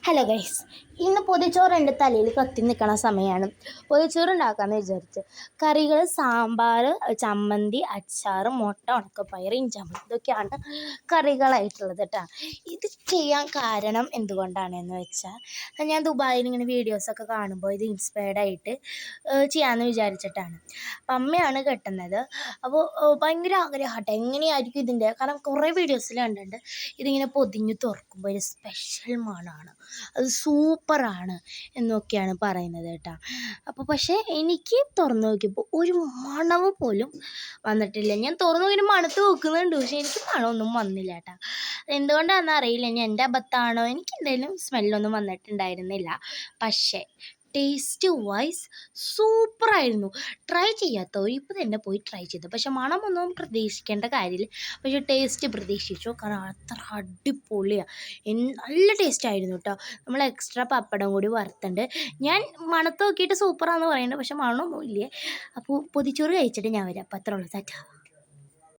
Hello guys, ഇന്ന് പൊതിച്ചോറ് എൻ്റെ തലയിൽ കത്തി നിൽക്കണ സമയമാണ്. പൊതിച്ചോറ് ഉണ്ടാക്കാമെന്ന് വിചാരിച്ച് കറികൾ സാമ്പാർ, ചമ്മന്തി, അച്ചാർ, മുട്ട, ഉണക്കപ്പയർ, ഇഞ്ചമ്പഴം ഇതൊക്കെയാണ് കറികളായിട്ടുള്ളത് കേട്ടോ. ഇത് ചെയ്യാൻ കാരണം എന്തുകൊണ്ടാണെന്ന് വെച്ചാൽ ഞാൻ ദുബായിൽ ഇങ്ങനെ വീഡിയോസൊക്കെ കാണുമ്പോൾ ഇത് ഇൻസ്പയർഡ് ആയിട്ട് ചെയ്യാമെന്ന് വിചാരിച്ചിട്ടാണ്. അപ്പം അമ്മയാണ് കെട്ടുന്നത്. അപ്പോൾ ഭയങ്കര ആഗ്രഹമാട്ടെ എങ്ങനെയായിരിക്കും ഇതിൻ്റെ, കാരണം കുറേ വീഡിയോസിൽ കണ്ടിട്ടുണ്ട് ഇതിങ്ങനെ പൊതിഞ്ഞ് തുറക്കുമ്പോൾ ഒരു സ്പെഷ്യൽ മണമാണ്, അത് സൂപ്പറാണ് എന്നൊക്കെയാണ് പറയുന്നത് കേട്ടോ. അപ്പോൾ പക്ഷേ എനിക്ക് തുറന്ന് നോക്കിയപ്പോൾ ഒരു മണവ് പോലും വന്നിട്ടില്ല. ഞാൻ തുറന്ന് നോക്കിയിട്ട് മണത്ത് നോക്കുന്നുണ്ട്, പക്ഷേ എനിക്ക് മണമൊന്നും വന്നില്ല കേട്ടോ. എന്തുകൊണ്ടാണെന്ന് അറിയില്ല, ഇനി എൻ്റെ അബദ്ധമാണോ, എനിക്ക് എന്തായാലും സ്മെല്ലൊന്നും വന്നിട്ടുണ്ടായിരുന്നില്ല. പക്ഷേ ടേസ്റ്റ് വൈസ് സൂപ്പറായിരുന്നു. ട്രൈ ചെയ്യാത്തവർ ഇപ്പോൾ തന്നെ പോയി ട്രൈ ചെയ്തു. പക്ഷേ മണമൊന്നും പ്രതീക്ഷിക്കേണ്ട കാര്യമില്ല, പക്ഷേ ടേസ്റ്റ് പ്രതീക്ഷിച്ചു, കാരണം അത്ര അടിപൊളിയാണ്. നല്ല ടേസ്റ്റായിരുന്നു കേട്ടോ. നമ്മൾ എക്സ്ട്രാ പപ്പടം കൂടി വറുത്തുണ്ട്. ഞാൻ മണത്ത് നോക്കിയിട്ട് സൂപ്പറാണെന്ന് പറയുന്നുണ്ട്, പക്ഷേ മണമൊന്നും ഇല്ലേ. അപ്പോൾ പൊതിച്ചോറ് കഴിച്ചിട്ട് ഞാൻ വരാം. അപ്പോൾ അത്ര ഉള്ളൂ.